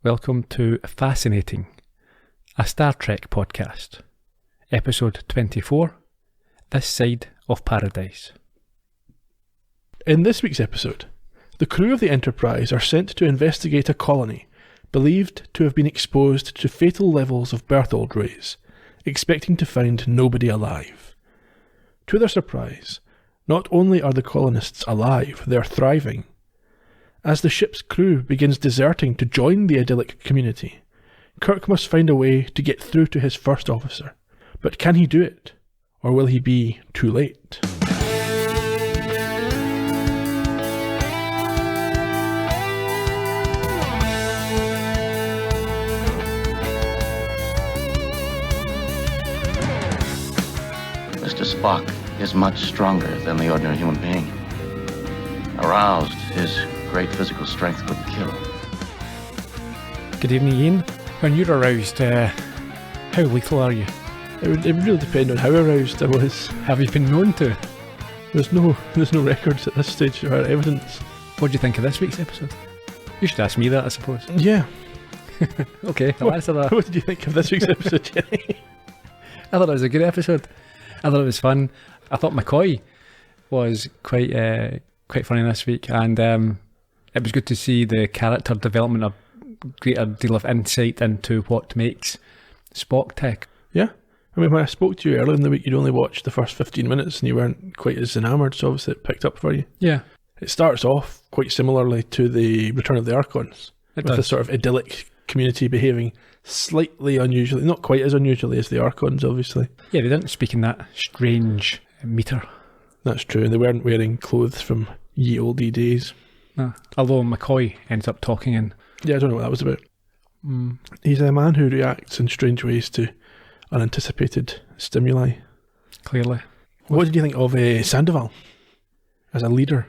Welcome to Fascinating, a Star Trek podcast. Episode 24, This Side of Paradise. In this week's episode, the crew of the Enterprise are sent to investigate a colony believed to have been exposed to fatal levels of Berthold rays, expecting to find nobody alive. To their surprise, not only are the colonists alive, they're thriving. As the ship's crew begins deserting to join the idyllic community, Kirk must find a way to get through to his first officer. But can he do it? Or will he be too late? Mr. Spock is much stronger than the ordinary human being. Aroused, his great physical strength would kill. Good evening, Ian. When you're aroused, how lethal are you? It would really depend on how aroused I was. Have you been known to? There's no records at this stage or evidence. What do you think of this week's episode? You should ask me that, I suppose. Yeah. Okay, I'll answer that. What did you think of this week's episode, Jenny? I thought it was a good episode. I thought it was fun. I thought McCoy was quite funny this week, and it was good to see the character development, a greater deal of insight into what makes Spock tick. Yeah. I mean, when I spoke to you earlier in the week, you'd only watched the first 15 minutes and you weren't quite as enamoured, so obviously it picked up for you. Yeah. It starts off quite similarly to the Return of the Archons, with does. a sort of idyllic community behaving slightly unusually, not quite as unusually as the Archons, obviously. Yeah, they didn't speak in that strange meter. That's true, and they weren't wearing clothes from ye olde days. No. Although McCoy ends up talking in. Yeah, I don't know what that was about. He's a man who reacts in strange ways to unanticipated stimuli. Clearly. What did you think of Sandoval as a leader?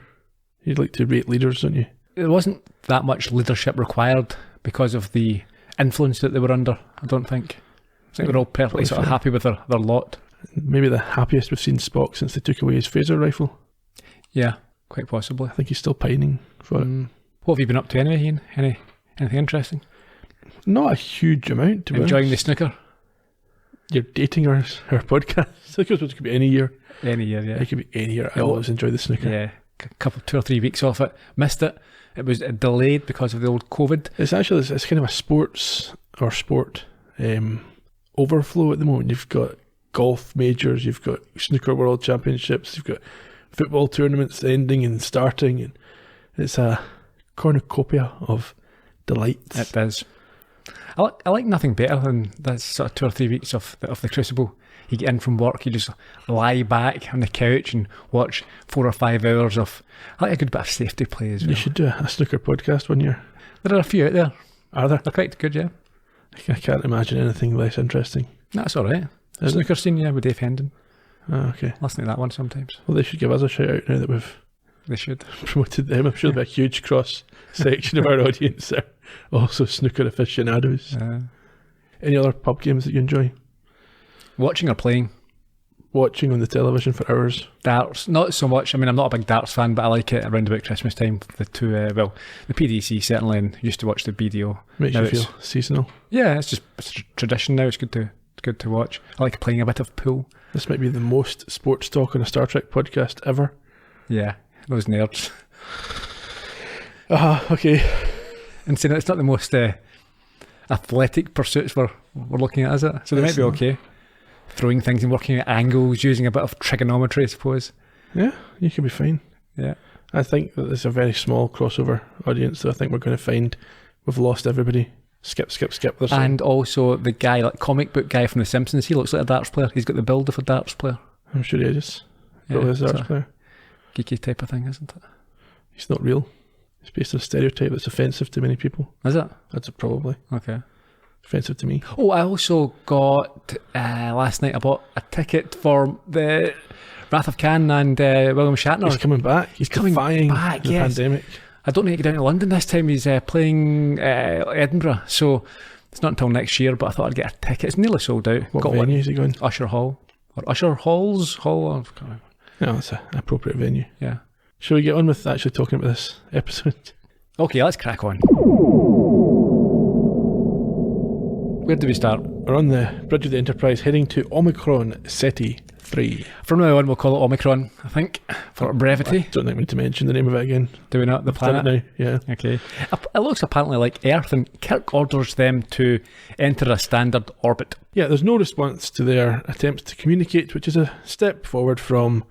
You'd like to rate leaders, don't you? There wasn't that much leadership required because of the influence that they were under, I don't think. I think they're all perfectly sort of happy with their lot. Maybe the happiest we've seen Spock since they took away his phaser rifle. Yeah, quite possibly. I think he's still pining for it. What have you been up to anyway, Ian? Anything interesting? Not a huge amount, to be Enjoying honest. the snooker? You're dating our podcast. I suppose it could be any year. Any year, yeah. It could be any year. I always enjoy the snooker. Yeah, a couple, 2 or 3 weeks off it. Missed it. It was delayed because of the old COVID. It's kind of a sport overflow at the moment. You've got golf majors, you've got snooker world championships, you've got football tournaments ending and starting, and it's a cornucopia of delights. It is. I like nothing better than that sort of 2 or 3 weeks of the Crucible. You get in from work, you just lie back on the couch and watch 4 or 5 hours of. I like a good bit of safety play as well. You should do a snooker podcast one year. There are a few out there. Are there? They're quite good, yeah. I can't imagine anything less interesting. That's all right. Snooker scene, yeah, with Dave Hendon. Oh, okay. Listen to that one sometimes. Well, they should give us a shout out now that we've They should. promoted them. I'm sure there'll be a huge cross section of our audience there. Also snooker aficionados. Any other pub games that you enjoy? Watching or playing? Watching on the television for hours. Darts, not so much. I mean, I'm not a big darts fan, but I like it around about Christmas time. The two, the PDC certainly, and used to watch the BDO. Makes Now you feel seasonal. Yeah, it's a tradition now. It's good to watch. I like playing a bit of pool. This might be the most sports talk on a Star Trek podcast ever. Yeah, those nerds. Okay. And saying it's not the most athletic pursuits we're looking at, is it? So they might be okay. Throwing things and working at angles, using a bit of trigonometry, I suppose. Yeah, you could be fine. Yeah. I think that there's a very small crossover audience, so I think we're going to find we've lost everybody. Skip. And also the guy, like comic book guy from The Simpsons, he looks like a darts player. He's got the build of a darts player. I'm sure he is. Probably is a darts player. Geeky type of thing, isn't it? He's not real. It's based on a stereotype that's offensive to many people. Is it? That's probably Okay. offensive to me. Oh, I also got, last night I bought a ticket for the Wrath of Khan and William Shatner. He's coming back. He's coming defying back, the yes. pandemic. I don't need to get down to London this time. He's playing Edinburgh, so it's not until next year, but I thought I'd get a ticket. It's nearly sold out. What got venue is he going? Usher Hall. Or Usher Halls? Hall? I can't remember. No, it's an appropriate venue. Yeah. Shall we get on with actually talking about this episode? Okay, let's crack on. Where do we start? We're on the bridge of the Enterprise heading to Omicron Ceti 3. From now on, we'll call it Omicron, I think, for brevity. I don't think we need to mention the name of it again. Do we not? The planet? Now, yeah. Okay. It looks apparently like Earth, and Kirk orders them to enter a standard orbit. Yeah, there's no response to their attempts to communicate, which is a step forward from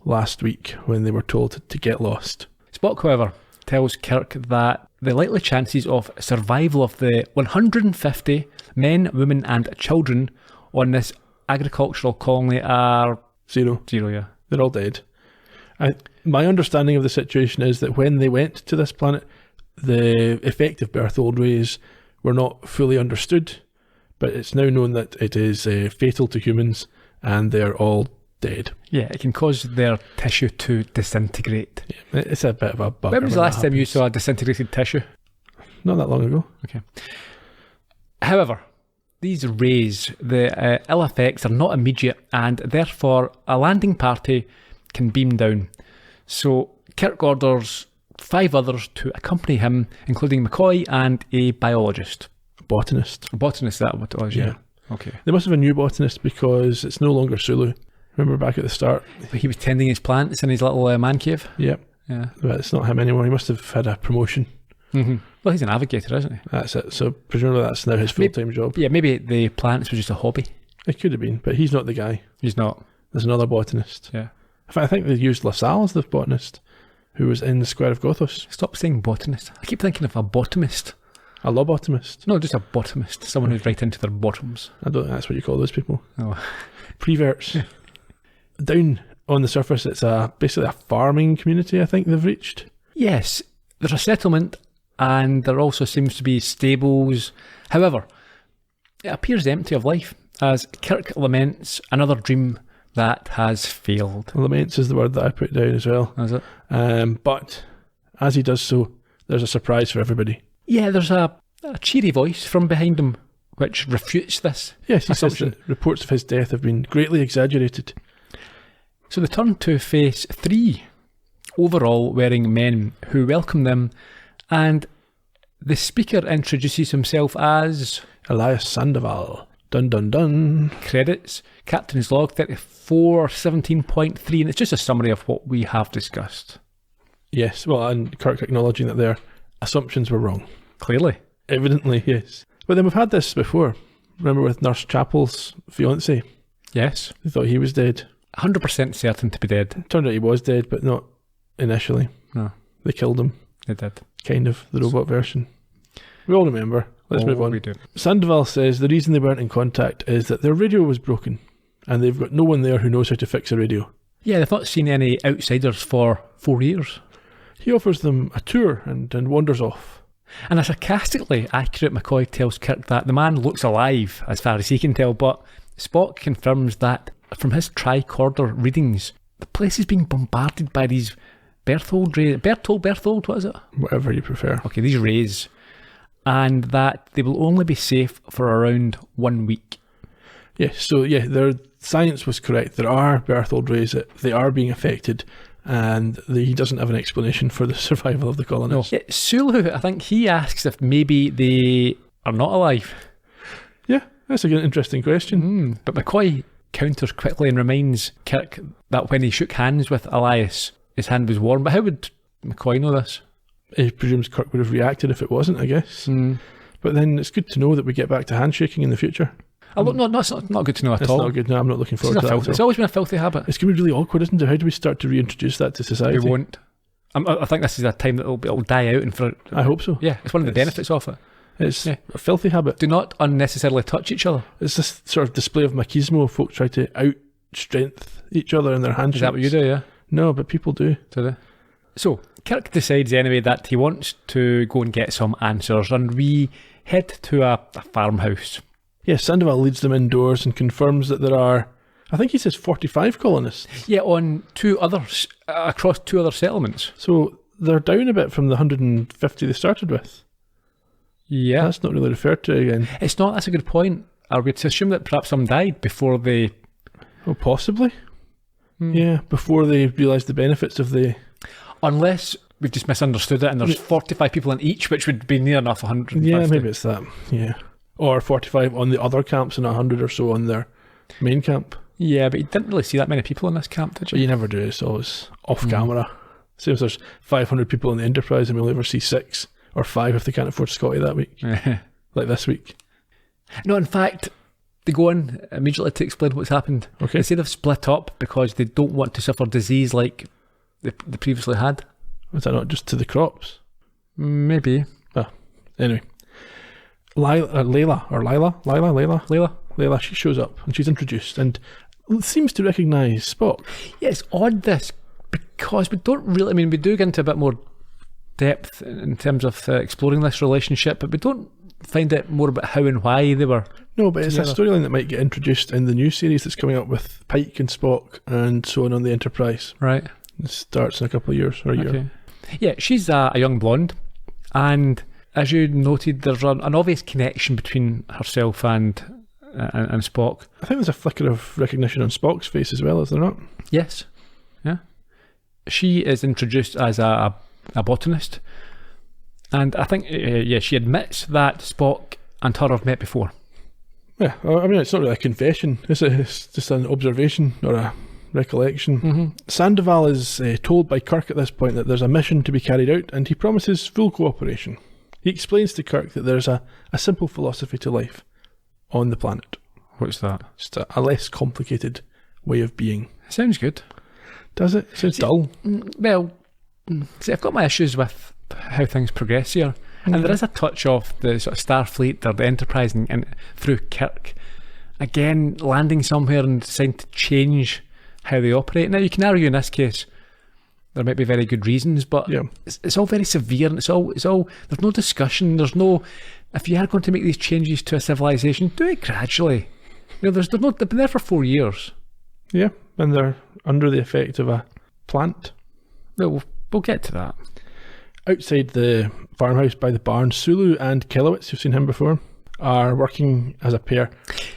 last week when they were told to get lost. Spock, however, tells Kirk that the likely chances of survival of the 150 men, women and children on this agricultural colony are... Zero. Yeah. They're all dead. My understanding of the situation is that when they went to this planet, the effective Berthold rays were not fully understood, but it's now known that it is fatal to humans and they're all dead. Yeah, it can cause their tissue to disintegrate. Yeah, it's a bit of a bugger. When was the last time you saw a disintegrated tissue? Not that long ago. Okay. However, these rays, the ill effects are not immediate, and therefore a landing party can beam down. So Kirk orders 5 others to accompany him, including McCoy and a biologist. Botanist. A botanist, that what it was, yeah. Okay. They must have a new botanist because it's no longer Sulu. Remember back at the start? But he was tending his plants in his little man cave? Yep. Yeah. But it's not him anymore. He must have had a promotion. Mm-hmm. Well, he's a navigator, isn't he? That's it. So presumably that's now his full-time job. Yeah, maybe the plants were just a hobby. It could have been, but he's not the guy. He's not. There's another botanist. Yeah. In fact, I think they used LaSalle as the botanist, who was in the Square of Gothos. Stop saying botanist. I keep thinking of a botanist. A lobotomist. No, just a bottomist. Someone who's right into their bottoms. I don't think that's what you call those people. Oh. Preverts. Down on the surface, it's basically a farming community, I think they've reached. Yes, there's a settlement, and there also seems to be stables. However, it appears empty of life, as Kirk laments another dream that has failed. Laments is the word that I put down as well. Is it? But as he does so, there's a surprise for everybody. Yeah, there's a cheery voice from behind him which refutes this Yes, he assumption. says that reports of his death have been greatly exaggerated. So they turn to phase 3, overall wearing men who welcome them, and the speaker introduces himself as... Elias Sandoval. Dun dun dun. Credits, Captain's Log 3417.3, and it's just a summary of what we have discussed. Yes, well, and Kirk acknowledging that their assumptions were wrong. Clearly. Evidently, yes. But then we've had this before. Remember with Nurse Chapel's fiancé? Yes. They thought he was dead. 100% certain to be dead. Turned out he was dead, but not initially. No. They killed him. They did. Kind of, the robot version. We all remember. Let's move on. We do. Sandoval says the reason they weren't in contact is that their radio was broken, and they've got no one there who knows how to fix a radio. Yeah, they've not seen any outsiders for 4 years. He offers them a tour and wanders off. And a sarcastically accurate McCoy tells Kirk that the man looks alive, as far as he can tell, but Spock confirms that from his tricorder readings, the place is being bombarded by these Berthold rays. Berthold, what is it? Whatever you prefer. Okay, these rays. And that they will only be safe for around 1 week. Yes, so yeah, their science was correct. There are Berthold rays, they are being affected, and he doesn't have an explanation for the survival of the colonists. No. Yeah, Sulu, I think he asks if maybe they are not alive. Yeah, that's an interesting question. But McCoy counters quickly and reminds Kirk that when he shook hands with Elias, his hand was warm. But how would McCoy know this? He presumes Kirk would have reacted if it wasn't, I guess. But then it's good to know that we get back to handshaking in the future. No, it's not good to know at all. It's not good. No, I'm not looking forward to that. It's always been a filthy habit. It's going to be really awkward, isn't it? How do we start to reintroduce that to society? We won't. I think this is a time that it'll die out. I hope so. Yeah, it's one of the benefits of it. It's a filthy habit. Do not unnecessarily touch each other. It's this sort of display of machismo. Folk try to out-strength each other in their handshakes. Is that what you do, yeah? No, but people do. Do they? So, Kirk decides anyway that he wants to go and get some answers, and we head to a farmhouse. Yes, Sandoval leads them indoors and confirms that there are, I think he says 45 colonists. Yeah, on across 2 other settlements. So they're down a bit from the 150 they started with. Yeah. That's not really referred to again. It's not, that's a good point. Are we to assume that perhaps some died before they... Oh, possibly. Yeah, before they realised the benefits of the... Unless we've just misunderstood it and there's 45 people in each, which would be near enough 150. Yeah, maybe it's that. Yeah. Or 45 on the other camps and 100 or so on their main camp. Yeah, but you didn't really see that many people in this camp, did But you? you never do, it's always off camera. Same as there's 500 people in the Enterprise and we'll ever see 6 or 5 if they can't afford Scotty that week. Like this week. No, in fact, they go on immediately to explain what's happened. Okay. They say they've split up because they don't want to suffer disease like they previously had. Is that not just to the crops? Maybe. Anyway. Layla, she shows up and she's introduced and seems to recognise Spock. Yeah, it's odd this, because we don't really, we do get into a bit more depth in terms of exploring this relationship, but we don't find out more about how and why they were. No, but it's a together. storyline that might get introduced in the new series that's coming up with Pike and Spock and so on the Enterprise. Right. It starts in a couple of years or a year. Okay. Yeah, she's a young blonde, and as you noted, there's an obvious connection between herself and Spock. I think there's a flicker of recognition on Spock's face as well, is there not? Yes. Yeah. She is introduced as a botanist, and I think she admits that Spock and her have met before. Yeah, it's not really a confession. It's just an observation or a recollection. Mm-hmm. Sandoval is told by Kirk at this point that there's a mission to be carried out, and he promises full cooperation. He explains to Kirk that there's a simple philosophy to life on the planet. What's that? Just a less complicated way of being. Sounds good. Does it? Sounds dull. Well, see, I've got my issues with how things progress here. And there is a touch of the sort of Starfleet or the Enterprise and through Kirk, again, landing somewhere and deciding to change how they operate. Now, you can argue in this case there might be very good reasons, but Yeah. it's all very severe, and it's all there's no discussion. There's no, if you are going to make these changes to a civilization, do it gradually. There's no, they've been there for 4 years. Yeah, and they're under the effect of a plant. We'll get to that. Outside the farmhouse by the barn, Sulu and Kelowitz, you've seen him before, are working as a pair.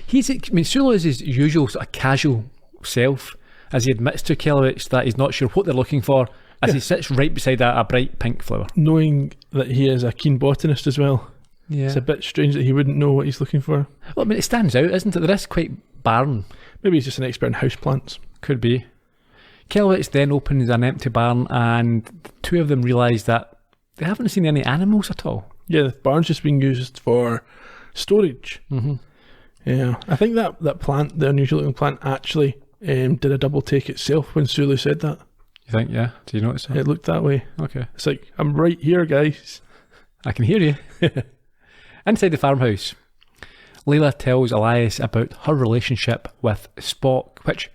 Sulu is his usual sort of casual self, as he admits to Kelowitz that he's not sure what they're looking for, as he sits right beside a bright pink flower. Knowing that he is a keen botanist as well. Yeah. It's a bit strange that he wouldn't know what he's looking for. Well, it stands out, isn't it? The rest quite barren. Maybe he's just an expert in houseplants. Could be. Kelowitz then opens an empty barn, and the two of them realise that they haven't seen any animals at all. Yeah, the barn's just being used for storage. Mm-hmm. Yeah, I think that plant, the unusual looking plant, actually did a double take itself when Sulu said that. You think, yeah? Do you notice that? It looked that way. Okay. It's like, I'm right here, guys. I can hear you. Inside the farmhouse, Layla tells Elias about her relationship with Spock, which,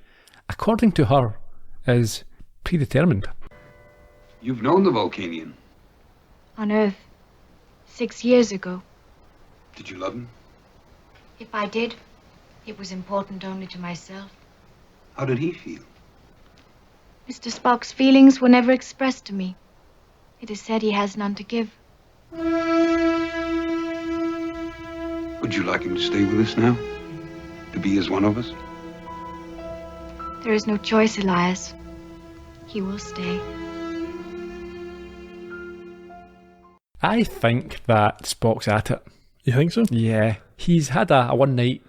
according to her, is predetermined. You've known the Vulcanian. On Earth, 6 years ago. Did you love him? If I did, it was important only to myself. How did he feel? Mr. Spock's feelings were never expressed to me. It is said he has none to give. Would you like him to stay with us now? To be as one of us? There is no choice, Elias. He will stay. I think that Spock's at it. You think so? Yeah. He's had a one-night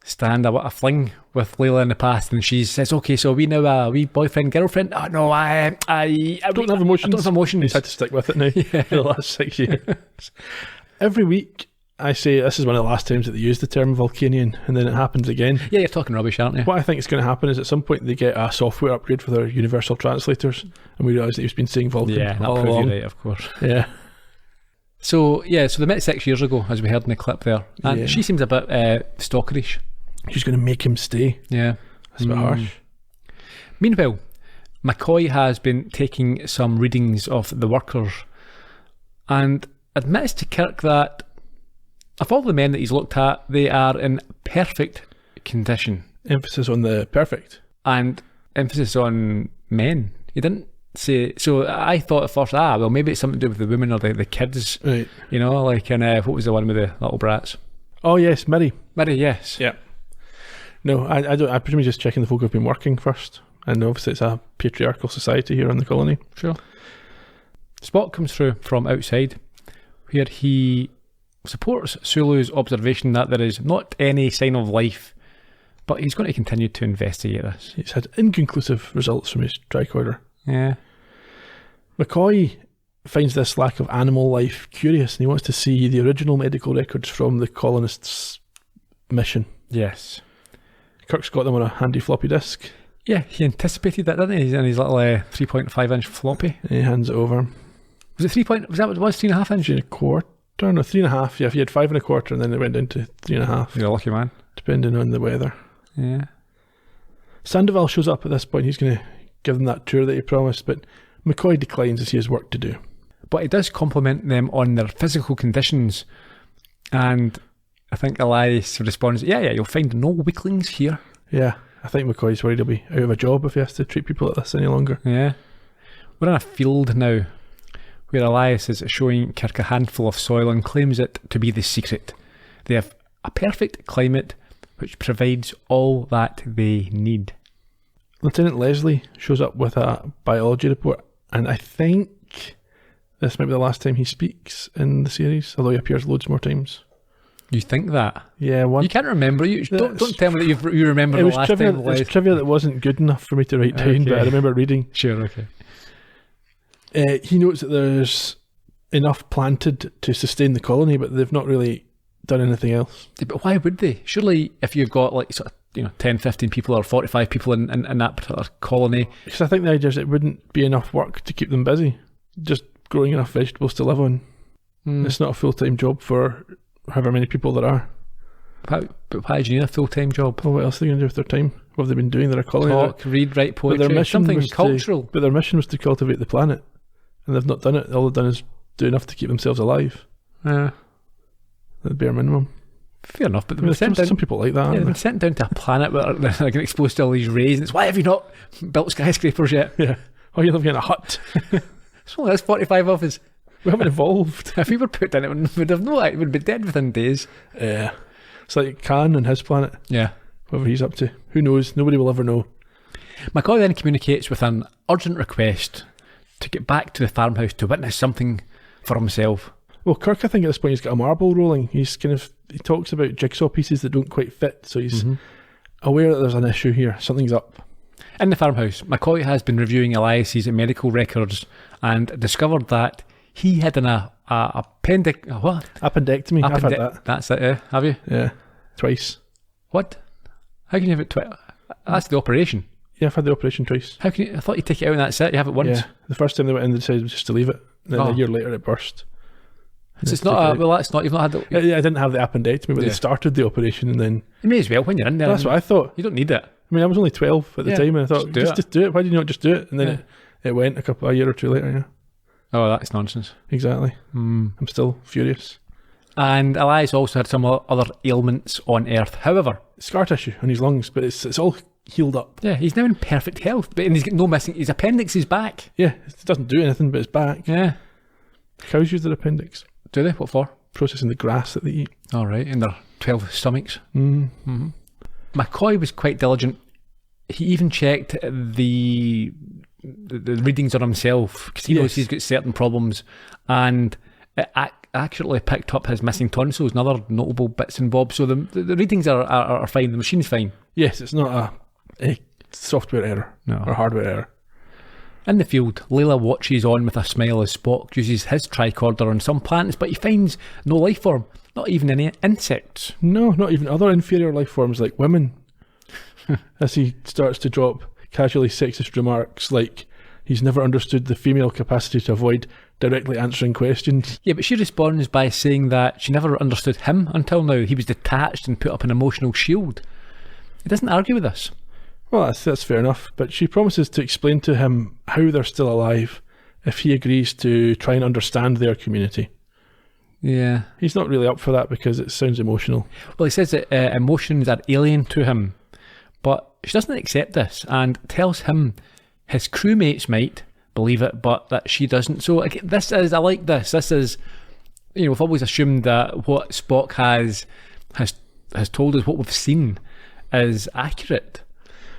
stand, a fling with Layla in the past, and she says, okay, so are we now a wee boyfriend-girlfriend? Oh, no, I Don't have emotions. I don't have emotions. He's had to stick with it now for the last 6 years. Every week, I say this is one of the last times that they use the term Vulcanian, and then it happens again. Yeah, you're talking rubbish, aren't you? What I think is going to happen is at some point they get a software upgrade for their universal translators, and we realise that he's been saying Vulcan Yeah, all that'll prove along. you right, of course. Yeah. So they met 6 years ago, as we heard in the clip there. And Yeah. she seems a bit stalkerish. She's going to make him stay. Yeah. That's a bit harsh. Meanwhile, McCoy has been taking some readings of the workers and admits to Kirk that of all the men that he's looked at, they are in perfect condition. Emphasis on the perfect. And emphasis on men. He didn't say... So I thought at first, well, maybe it's something to do with the women or the kids. Right. You know, like in... what was the one with the little brats? Oh, yes, Miri. Mary, yes. Yeah. No, I don't. I presume he's just checking the folk who've been working first. And obviously it's a patriarchal society here on the colony. Sure. Spock comes through from outside, where he supports Sulu's observation that there is not any sign of life, but he's going to continue to investigate this. He's had inconclusive results from his tricorder. Yeah. McCoy finds this lack of animal life curious, and he wants to see the original medical records from the colonists' mission. Yes. Kirk's got them on a handy floppy disk. Yeah, he anticipated that, didn't he? He's in his little 3.5-inch floppy. And he hands it over. Was it 3 point? Was that what it was? 3.5 inch? 3.25? No, 3.5. Yeah, if he had 5.25, and then it went down to 3.5. You're a lucky man. Depending on the weather. Yeah. Sandoval shows up at this point. He's going to give them that tour that he promised, but McCoy declines as he has work to do. But he does compliment them on their physical conditions, and I think Elias responds, yeah, you'll find no weaklings here. Yeah, I think McCoy's worried he'll be out of a job if he has to treat people like this any longer. Yeah. We're in a field now where Elias is showing Kirk a handful of soil and claims it to be the secret. They have a perfect climate which provides all that they need. Lieutenant Leslie shows up with a biology report, and I think this might be the last time he speaks in the series, although he appears loads more times. You think that? Yeah, one. You can't remember. Don't tell me that you remember It the was last trivia. time. It was trivia that wasn't good enough for me to write down, Okay. but I remember reading. Sure, okay. He notes that there's enough planted to sustain the colony, but they've not really done anything else. Yeah, but why would they? Surely if you've got like sort of 10, 15 people or 45 people in that particular colony. Because I think the idea is it wouldn't be enough work to keep them busy. Just growing enough vegetables to live on. It's not a full-time job for however many people there are. But why do you need a full-time job? Well, what else are they going to do with their time? What have they been doing? They're a colony. Talk, read, write poetry, something cultural. But their mission was to cultivate the planet. And they've not done it. All they've done is do enough to keep themselves alive. Yeah. The bare minimum. Fair enough, but There's some people like that, yeah, aren't they've they? been sent down to a planet where they're getting exposed to all these rays, and it's why have you not built skyscrapers yet? Yeah. Oh, you're living in a hut. So there's 45 of us. We haven't evolved. If we were put in it, we'd be dead within days. Yeah. It's like Khan and his planet. Yeah. Whatever he's up to. Who knows? Nobody will ever know. McCoy then communicates with an urgent request to get back to the farmhouse to witness something for himself. Well, Kirk, I think at this point he's got a marble rolling. He talks about jigsaw pieces that don't quite fit, so he's aware that there's an issue here. Something's up. In the farmhouse, McCoy has been reviewing Elias's medical records and discovered that he had what? Appendectomy. I've had that. That's it, have you? Yeah. Twice. What? How can you have it twice? That's the operation. Yeah, I've had the operation twice. How can you? I thought you take it out and that's it. You have it once. Yeah. The first time they went in, they decided just to leave it. And then a year later, it burst. So it's not. That's not. You've not had. Yeah, I didn't have the appendectomy, but they started the operation and then. You may as well when you're in there. That's what I thought. You don't need it. I mean, I was only 12 at the time, and I thought, just do it. Why did you not just do it? And then it went a year or two later. Yeah. Oh, that's nonsense. Exactly. I'm still furious. And Elias also had some other ailments on Earth. However, scar tissue on his lungs, but it's all healed up. Yeah, he's now in perfect health, but he's got no missing. His appendix is back. Yeah, it doesn't do anything, but it's back. Yeah. Cows use their appendix. Do they? What for? Processing the grass that they eat. All right, in their 12 stomachs. Mm-hmm. McCoy was quite diligent. He even checked the readings on himself because he knows he's got certain problems, and it accurately picked up his missing tonsils and other notable bits and bobs. So the readings are fine. The machine's fine. Yes, it's not a software error or hardware error. In the field, Layla watches on with a smile as Spock uses his tricorder on some planets, but he finds no life form, not even any insects. No, not even other inferior life forms like women. As he starts to drop casually sexist remarks like he's never understood the female capacity to avoid directly answering questions. Yeah, but she responds by saying that she never understood him until now. He was detached and put up an emotional shield. He doesn't argue with us. Well, that's fair enough, but she promises to explain to him how they're still alive if he agrees to try and understand their community. Yeah. He's not really up for that because it sounds emotional. Well, he says that emotions are alien to him, but she doesn't accept this and tells him his crewmates might believe it, but that she doesn't. So again, I like this. This is, we've always assumed that what Spock has told us, what we've seen, is accurate.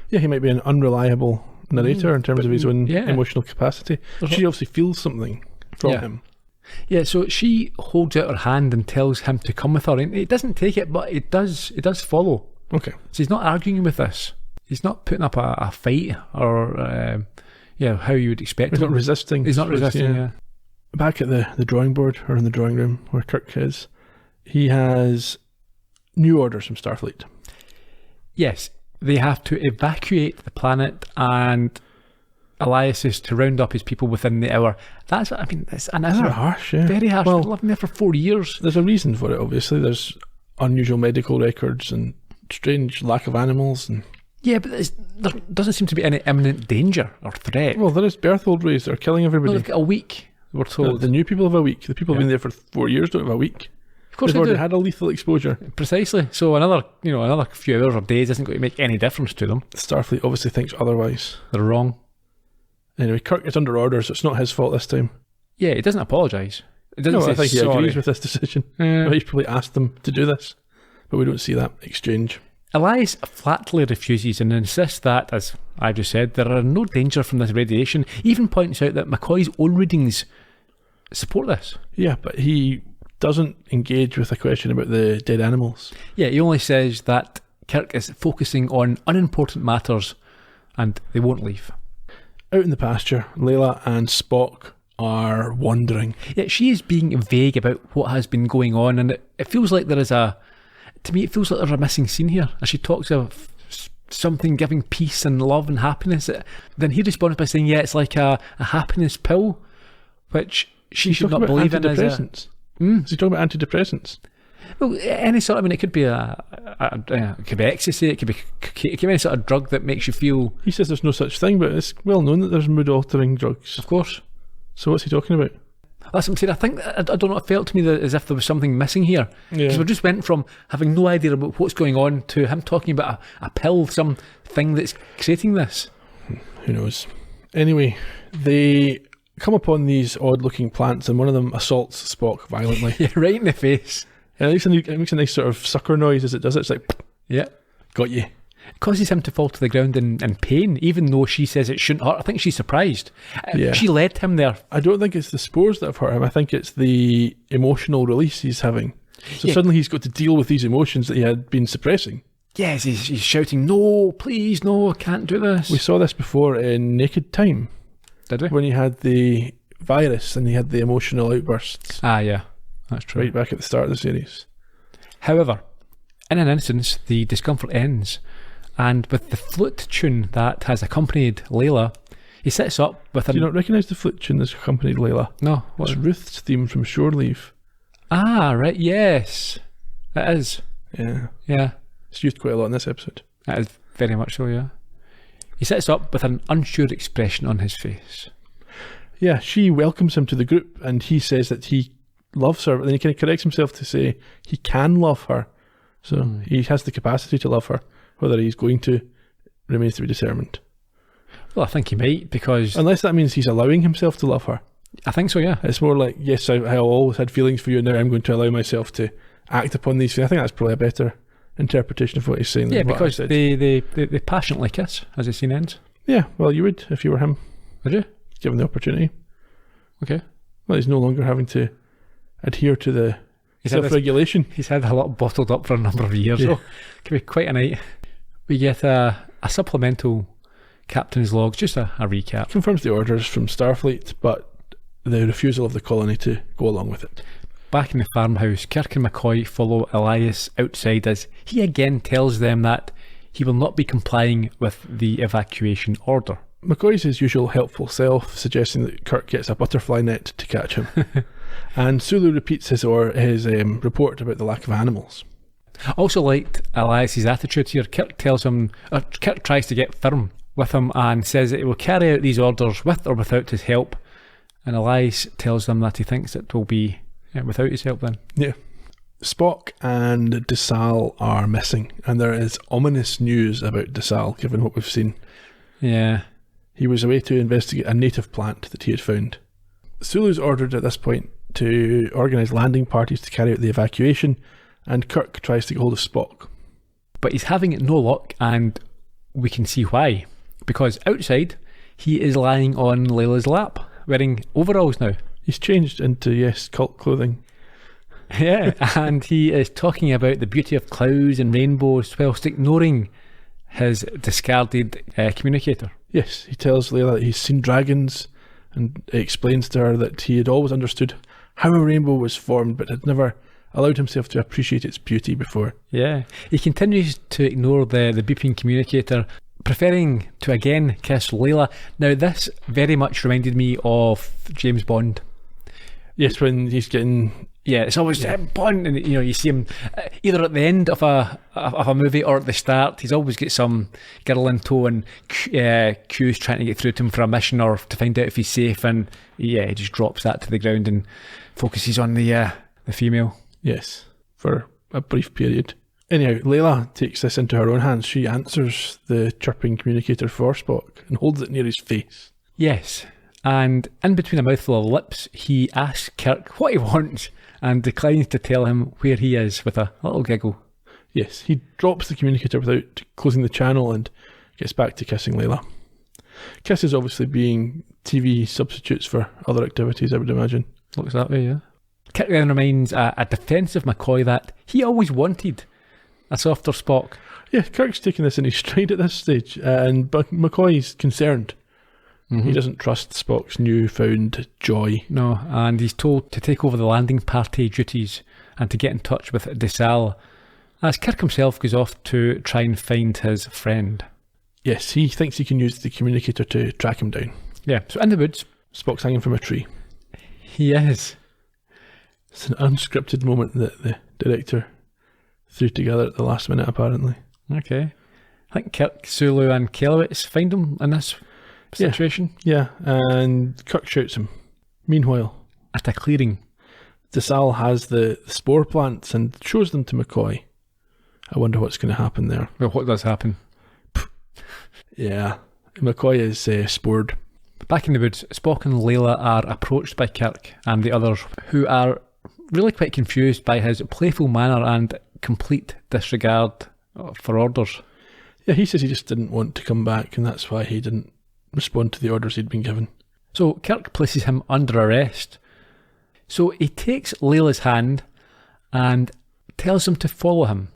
Yeah, he might be an unreliable narrator in terms of his own emotional capacity. She obviously feels something from him. Yeah, so she holds out her hand and tells him to come with her. And he doesn't take it, but it does follow. Okay. So he's not arguing with this. He's not putting up a fight or, how you would expect He's him. not resisting. He's not resisting, yeah. Back at the drawing board, or in the drawing room where Kirk is, he has new orders from Starfleet. Yes, they have to evacuate the planet, and Elias is to round up his people within the hour. That's an That's hour. harsh, yeah. Very harsh. Well, They've lived there for 4 years. there's a reason for it, obviously. There's unusual medical records and strange lack of animals. And Yeah, but there doesn't seem to be any imminent danger or threat. well, there is Berthold rays that are killing everybody. They've got a week, we're told. The new people have a week. The people who've Yeah. been there for 4 years don't have a week. Of course They've they already do. had a lethal exposure. Precisely. So another few hours or days isn't going to make any difference to them. Starfleet obviously thinks otherwise. They're wrong. Anyway, Kirk is under orders, so it's not his fault this time. Yeah, he doesn't apologise. It doesn't No, say I think he sorry. agrees with this decision. Yeah. He's probably asked them to do this, but we don't see that exchange. Elias flatly refuses and insists that, as I just said, there are no danger from this radiation. He even points out that McCoy's own readings support this. Yeah, but he doesn't engage with a question about the dead animals. Yeah, he only says that Kirk is focusing on unimportant matters and they won't leave. Out in the pasture, Layla and Spock are wandering. Yeah, she is being vague about what has been going on, and it feels like there's a missing scene here. As she talks of something giving peace and love and happiness, then he responds by saying, yeah, it's like a happiness pill, which she should not believe in. Antidepressants. Is he talking about antidepressants? Well, any sort of, it could be it could be ecstasy, it could be any sort of drug that makes you feel. He says there's no such thing, but it's well known that there's mood-altering drugs. Of course. So what's he talking about? That's what I'm saying. I think, I don't know, it felt to me that as if there was something missing here. Because we just went from having no idea about what's going on to him talking about a pill, some thing that's creating this. Who knows? Anyway, they come upon these odd-looking plants, and one of them assaults Spock violently. Yeah, right in the face. And it makes a nice sort of sucker noise as it does it. It's like, Yeah. got you. It causes him to fall to the ground in pain, even though she says it shouldn't hurt. I think she's surprised. Yeah. She led him there. I don't think it's the spores that have hurt him. I think it's the emotional release he's having. So Yeah. suddenly he's got to deal with these emotions that he had been suppressing. Yes, he's shouting, no, please, no, I can't do this. We saw this before in Naked Time, Did we? when he had the virus and he had the emotional outbursts Ah, yeah, that's true. right back at the start of the series. However, in an instance, the discomfort ends, and with the flute tune that has accompanied Layla, he sits up with Do you not recognise the flute tune that's accompanied Layla? No, what? It's Ruth's theme from Shore Leave. Ah, right, yes. It is. Yeah. Yeah, It's used quite a lot in this episode. it is very much so, yeah. He sits up with an unsure expression on his face. Yeah, she welcomes him to the group and he says that he loves her, but then he kind of corrects himself to say he can love her. So he has the capacity to love her. Whether he's going to remains to be determined. Well, I think he might, because Unless that means he's allowing himself to love her. I think so, yeah. It's more like, yes, I always had feelings for you, and now I'm going to allow myself to act upon these feelings. I think that's probably a better interpretation of what he's saying. than Yeah, what I because said. they passionately kiss as the scene ends. Yeah, well, you would if you were him, Would you? given the opportunity. Okay. Well, he's no longer having to adhere to the He's had this- self-regulation. He's had a lot bottled up for a number of years, so it could be quite a night. We get a supplemental captain's logs, just a recap. Confirms the orders from Starfleet, but the refusal of the colony to go along with it. Back in the farmhouse, Kirk and McCoy follow Elias outside as he again tells them that he will not be complying with the evacuation order. McCoy's his usual helpful self, suggesting that Kirk gets a butterfly net to catch him. And Sulu repeats his report about the lack of animals. I also liked Elias's attitude here. Kirk tries to get firm with him and says that he will carry out these orders with or without his help. And Elias tells them that he thinks it will be without his help then. Yeah. Spock and DeSalle are missing, and there is ominous news about DeSalle, given what we've seen. Yeah. He was away to investigate a native plant that he had found. Sulu's ordered at this point to organise landing parties to carry out the evacuation, and Kirk tries to get hold of Spock. But he's having no luck, and we can see why. Because outside, he is lying on Layla's lap, wearing overalls now. He's changed into, yes, cult clothing. Yeah, and he is talking about the beauty of clouds and rainbows whilst ignoring his discarded communicator. Yes, he tells Layla that he's seen dragons, and explains to her that he had always understood how a rainbow was formed, but had never allowed himself to appreciate its beauty before. Yeah, he continues to ignore the beeping communicator, preferring to again kiss Layla. Now, this very much reminded me of James Bond. Yes, when he's getting... Yeah, it's always Bond, and you see him either at the end of a movie or at the start. He's always got some girl in tow, and Q's trying to get through to him for a mission or to find out if he's safe, and he just drops that to the ground and focuses on the female. Yes, for a brief period. Anyhow, Layla takes this into her own hands. She answers the chirping communicator for Spock and holds it near his face. Yes, and in between a mouthful of lips, he asks Kirk what he wants and declines to tell him where he is with a little giggle. Yes, he drops the communicator without closing the channel and gets back to kissing Layla. Kisses obviously being TV substitutes for other activities, I would imagine. Looks that way, yeah. Kirk then reminds a defensive McCoy that he always wanted a softer Spock. Yeah, Kirk's taking this in his stride at this stage, and McCoy's concerned. He doesn't trust Spock's newfound joy. No, and he's told to take over the landing party duties and to get in touch with DeSalle, as Kirk himself goes off to try and find his friend. Yes, he thinks he can use the communicator to track him down. Yeah, so in the woods. Spock's hanging from a tree. He is. It's an unscripted moment that the director threw together at the last minute, apparently. Okay. I think Kirk, Sulu and Kelowitz find him in this situation. Yeah, and Kirk shouts him. Meanwhile, at a clearing, DeSalle has the spore plants and shows them to McCoy. I wonder what's going to happen there. Well, what does happen? Yeah, McCoy is spored. Back in the woods, Spock and Layla are approached by Kirk and the others, who are really quite confused by his playful manner and complete disregard for orders. Yeah, he says he just didn't want to come back, and that's why he didn't respond to the orders he'd been given. So Kirk places him under arrest. So he takes Layla's hand and tells him to follow him.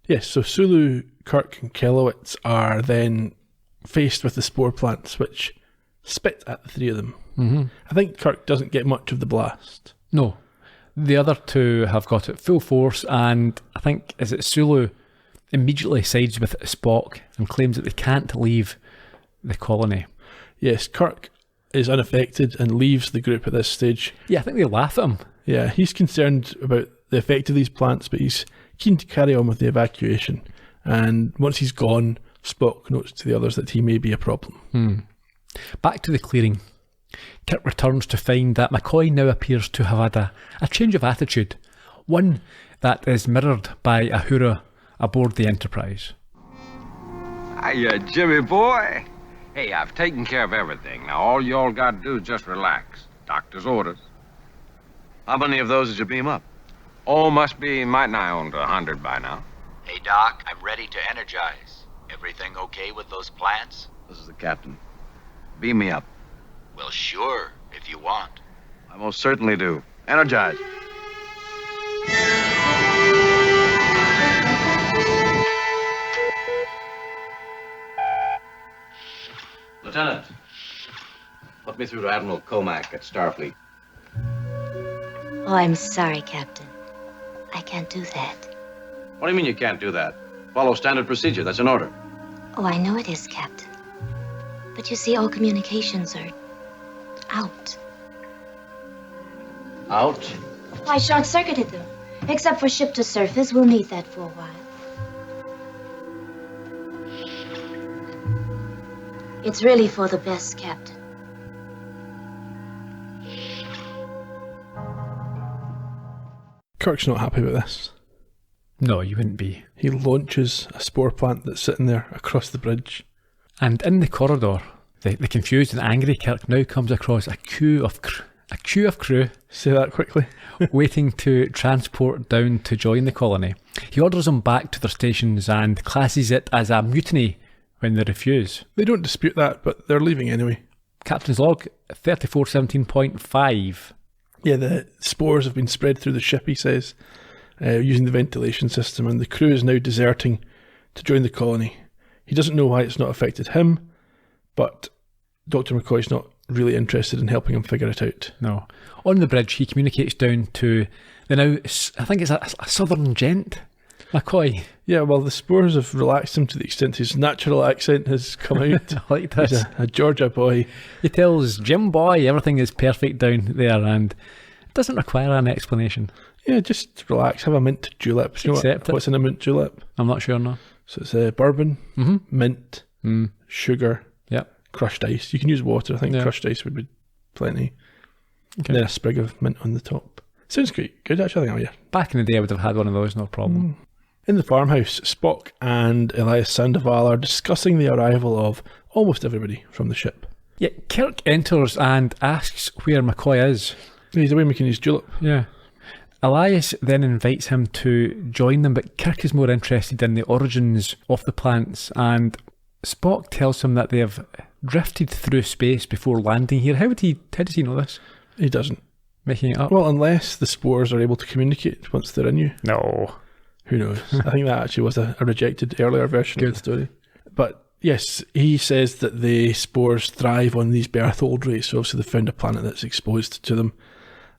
Yes, so Sulu, Kirk and Kelowitz are then faced with the spore plants, which spit at the three of them. Mm-hmm. I think Kirk doesn't get much of the blast. No. The other two have got it full force, and I think, is it Sulu immediately sides with Spock and claims that they can't leave the colony. Yes, Kirk is unaffected and leaves the group at this stage. Yeah, I think they laugh at him. Yeah, he's concerned about the effect of these plants, but he's keen to carry on with the evacuation. And once he's gone, Spock notes to the others that he may be a problem. Back to the clearing. Kirk returns to find that McCoy now appears to have had a change of attitude, one that is mirrored by Uhura aboard the Enterprise. Hiya, Jimmy boy. Hey, I've taken care of everything. Now all y'all got to do is just relax. Doctor's orders. How many of those did you beam up? Oh, must be might nigh on to 100 by now. Hey, Doc, I'm ready to energize. Everything okay with those plants? This is the captain. Beam me up. Well, sure, if you want. I most certainly do. Energize. Lieutenant, put me through to Admiral Comac at Starfleet. Oh, I'm sorry, Captain. I can't do that. What do you mean you can't do that? Follow standard procedure. That's an order. Oh, I know it is, Captain. But you see, all communications are out. Out? I short-circuited them. Except for ship-to-surface, we'll need that for a while. It's really for the best, Captain. Kirk's not happy with this. No, you wouldn't be. He launches a spore plant that's sitting there across the bridge. And in the corridor, the confused and angry Kirk now comes across a queue of crew Say that quickly. waiting to transport down to join the colony. He orders them back to their stations and classes it as a mutiny when they refuse. They don't dispute that, but they're leaving anyway. Captain's log 3417.5. Yeah, the spores have been spread through the ship, he says, using the ventilation system, and the crew is now deserting to join the colony. He doesn't know why it's not affected him, but Dr. McCoy's not really interested in helping him figure it out. No. On the bridge, he communicates down to the now, I think it's a southern gent, McCoy. Yeah, well, the spores have relaxed him to the extent his natural accent has come out. I like this. He's a Georgia boy. He tells Jim Boy everything is perfect down there and it doesn't require an explanation. Yeah, just relax, have a mint julep. You know Accept it. what's in a mint julep? I'm not sure, no. So it's bourbon, mint, sugar, Yep. crushed ice. You can use water. I think crushed ice would be plenty. Okay. And then a sprig of mint on the top. Sounds great. Good, actually. I think, Back in the day, I would have had one of those, no problem. In the farmhouse, Spock and Elias Sandoval are discussing the arrival of almost everybody from the ship. Yeah, Kirk enters and asks where McCoy is. He's away making his julep. Yeah. Elias then invites him to join them, but Kirk is more interested in the origins of the plants, and Spock tells him that they have drifted through space before landing here. How does he know this? He doesn't. Making it up? Well, unless the spores are able to communicate once they're in you. No. Who knows? I think that actually was a rejected earlier version of the story. But yes, he says that the spores thrive on these Berthold rays, so obviously they found a planet that's exposed to them.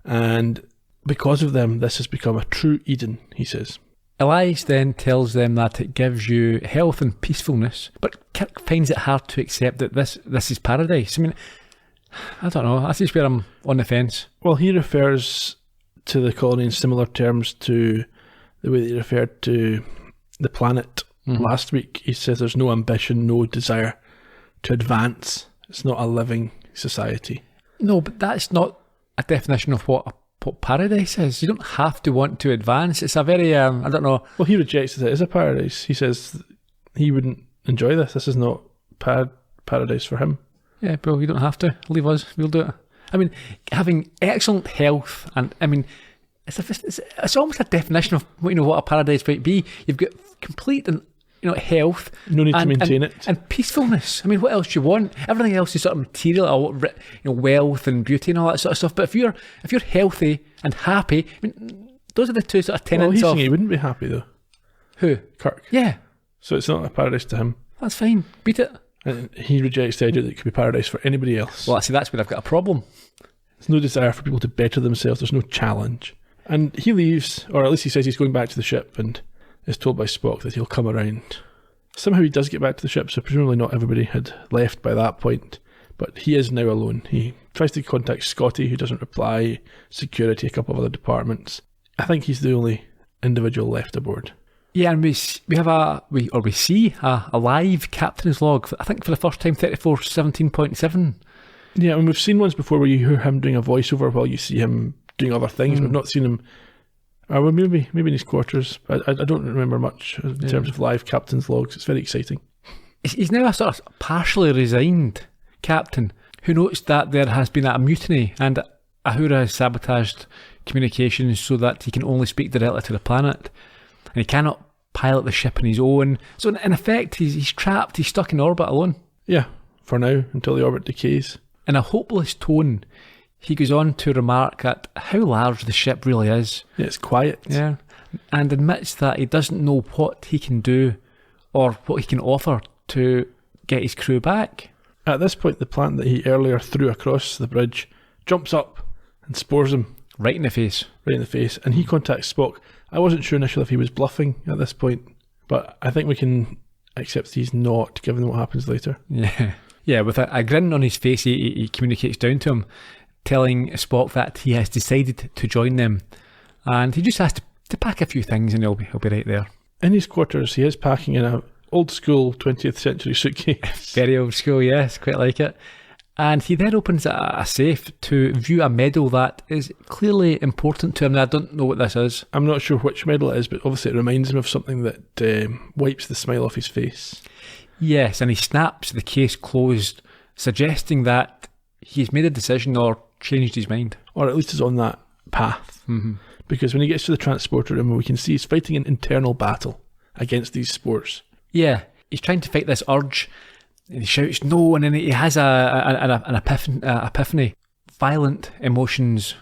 And because of them, this has become a true Eden, he says. Elias then tells them that it gives you health and peacefulness, but Kirk finds it hard to accept that this is paradise. I mean, I don't know. That's just where I'm on the fence. Well, he refers to the colony in similar terms to the way that he referred to the planet last week. He says there's no ambition, no desire to advance. It's not a living society. No, but that's not a definition of what paradise is. You don't have to want to advance. It's a very, I don't know. Well, he rejects that it is a paradise. He says he wouldn't enjoy this. This is not paradise for him. Yeah, bro, you don't have to. Leave us. We'll do it. I mean, having excellent health, and I mean, it's almost a definition of what a paradise might be. You've got complete and health. No need to maintain it. And peacefulness. I mean, what else do you want? Everything else is sort of material, wealth and beauty and all that sort of stuff. But if you're healthy and happy, I mean, those are the two sort of tenets. Well, he's saying he wouldn't be happy though. Who? Kirk. Yeah. So it's not a paradise to him. That's fine. Beat it. And he rejects the idea that it could be paradise for anybody else. Well, see, that's where I've got a problem. There's no desire for people to better themselves. There's no challenge. And he leaves, or at least he says he's going back to the ship, and is told by Spock that he'll come around. Somehow he does get back to the ship, so presumably not everybody had left by that point. But he is now alone. He tries to contact Scotty, who doesn't reply, security, a couple of other departments. I think he's the only individual left aboard. Yeah, and we see a live captain's log, I think for the first time, 3417.7. Yeah, and we've seen ones before where you hear him doing a voiceover while you see him doing other things. We've not seen him, well, maybe in his quarters. I don't remember much in terms of live captain's logs. It's very exciting. He's now a sort of partially resigned captain who noticed that there has been a mutiny and Ahura has sabotaged communications so that he can only speak directly to the planet. And he cannot pilot the ship on his own. So in effect, he's trapped, he's stuck in orbit alone. Yeah, for now, until the orbit decays. In a hopeless tone, he goes on to remark at how large the ship really is. Yeah, it's quiet. Yeah, and admits that he doesn't know what he can do or what he can offer to get his crew back. At this point, the plant that he earlier threw across the bridge jumps up and spores him. Right in the face. Right in the face. And he contacts Spock. I wasn't sure initially if he was bluffing at this point, but I think we can accept he's not, given what happens later. Yeah. Yeah, with a grin on his face, he communicates down to him, telling Spock that he has decided to join them. And he just has to pack a few things and he'll be right there. In his quarters, he is packing in a old school 20th century suitcase. Very old school, yes, quite like it. And he then opens a safe to view a medal that is clearly important to him. I don't know what this is. I'm not sure which medal it is, but obviously it reminds him of something that wipes the smile off his face. Yes, and he snaps the case closed, suggesting that he's made a decision or changed his mind. Or at least is on that path. Mm-hmm. Because when he gets to the transporter room, we can see he's fighting an internal battle against these spores. Yeah, he's trying to fight this urge. And he shouts no, and then he has an epiphany. Violent emotions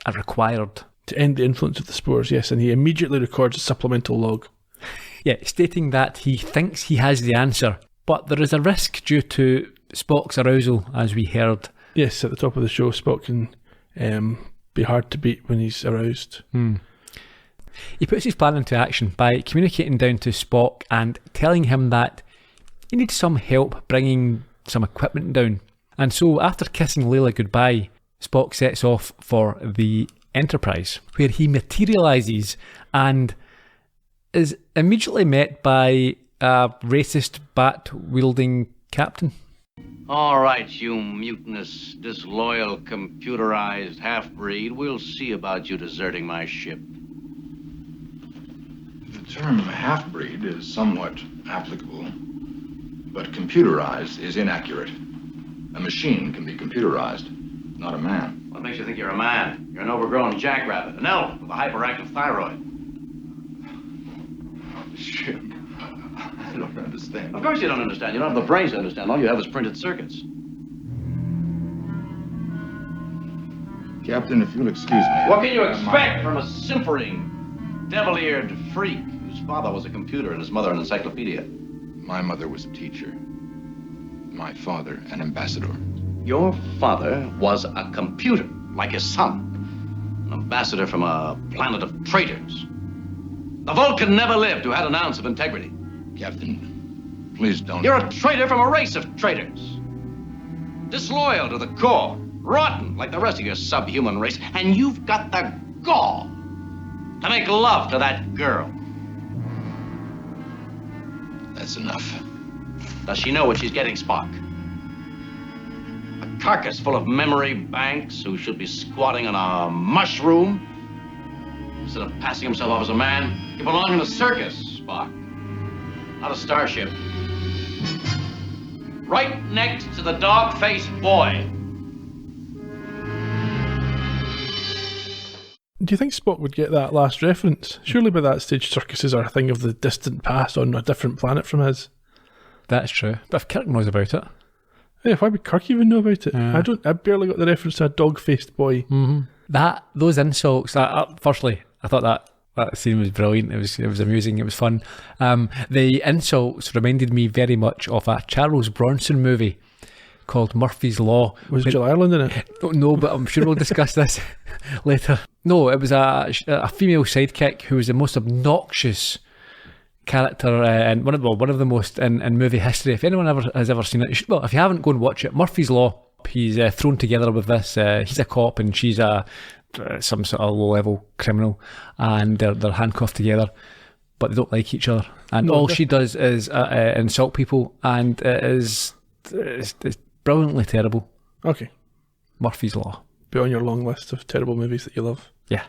are required. To end the influence of the spores, yes, and he immediately records a supplemental log. Yeah, stating that he thinks he has the answer, but there is a risk due to Spock's arousal, as we heard. Yes, at the top of the show, Spock can be hard to beat when he's aroused. He puts his plan into action by communicating down to Spock and telling him that he needs some help bringing some equipment down. And so, after kissing Layla goodbye, Spock sets off for the Enterprise, where he materialises and is immediately met by a racist bat-wielding captain. All right, you mutinous, disloyal, computerized half-breed. We'll see about you deserting my ship. The term half-breed is somewhat applicable, but computerized is inaccurate. A machine can be computerized, not a man. What makes you think you're a man? You're an overgrown jackrabbit, an elf with a hyperactive thyroid. Ship. I don't understand. Of course you don't understand. You don't have the brains to understand. All you have is printed circuits. Captain, if you'll excuse me. What can you expect from a simpering, devil-eared freak whose father was a computer and his mother an encyclopedia? My mother was a teacher. My father, an ambassador. Your father was a computer, like his son. An ambassador from a planet of traitors. The Vulcan never lived who had an ounce of integrity. Captain, please don't. You're a traitor from a race of traitors. Disloyal to the core. Rotten like the rest of your subhuman race. And you've got the gall to make love to that girl. That's enough. Does she know what she's getting, Spock? A carcass full of memory banks who should be squatting on a mushroom instead of passing himself off as a man. You belong in a circus, Spock, not a starship. Right next to the dog-faced boy. Do you think Spock would get that last reference? Surely by that stage circuses are a thing of the distant past on a different planet from his. That's true. But if Kirk knows about it... Yeah, why would Kirk even know about it? Yeah. I barely got the reference to a dog-faced boy. Those insults... firstly, I thought that scene was brilliant. It was amusing. It was fun. The insults reminded me very much of a Charles Bronson movie called Murphy's Law. Was Jill Ireland in it? No, but I'm sure we'll discuss this later. No, it was a female sidekick who was the most obnoxious character and one of the most in movie history. If anyone has ever seen it, if you haven't, go and watch it. Murphy's Law. He's thrown together with this. He's a cop and she's some sort of low-level criminal, and they're handcuffed together, but they don't like each other. And all she does is insult people, and it's brilliantly terrible. Okay. Murphy's Law. Put on your long list of terrible movies that you love. Yeah.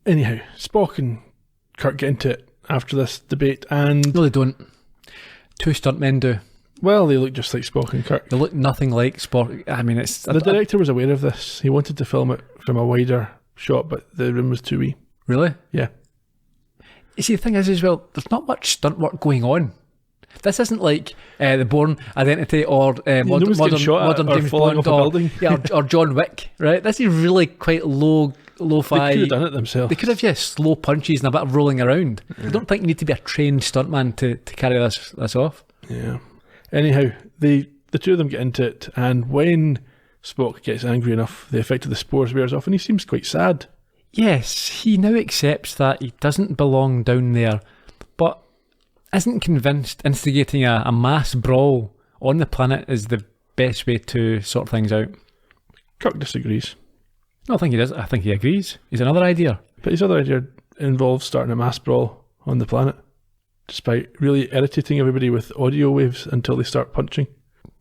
Anyhow, Spock and Kirk get into it after this debate, and... No, they don't. Two stuntmen do. Well, they look just like Spock and Kirk. They look nothing like Spock. I mean, it's... The director was aware of this. He wanted to film it from a wider shot, but the room was too wee. Really? Yeah. You see, the thing is as well, there's not much stunt work going on. This isn't like The Bourne Identity or modern James Bond or John Wick, right? This is really quite lo-fi. They could have done it themselves. They could have, slow punches and a bit of rolling around. I don't think you need to be a trained stuntman to carry this off. Yeah. Anyhow, the two of them get into it, and when Spock gets angry enough, the effect of the spores wears off, and he seems quite sad. Yes, he now accepts that he doesn't belong down there, but isn't convinced instigating a mass brawl on the planet is the best way to sort things out. Kirk disagrees. No, I think he does. I think he agrees. He's another idea. But his other idea involves starting a mass brawl on the planet, despite really irritating everybody with audio waves until they start punching.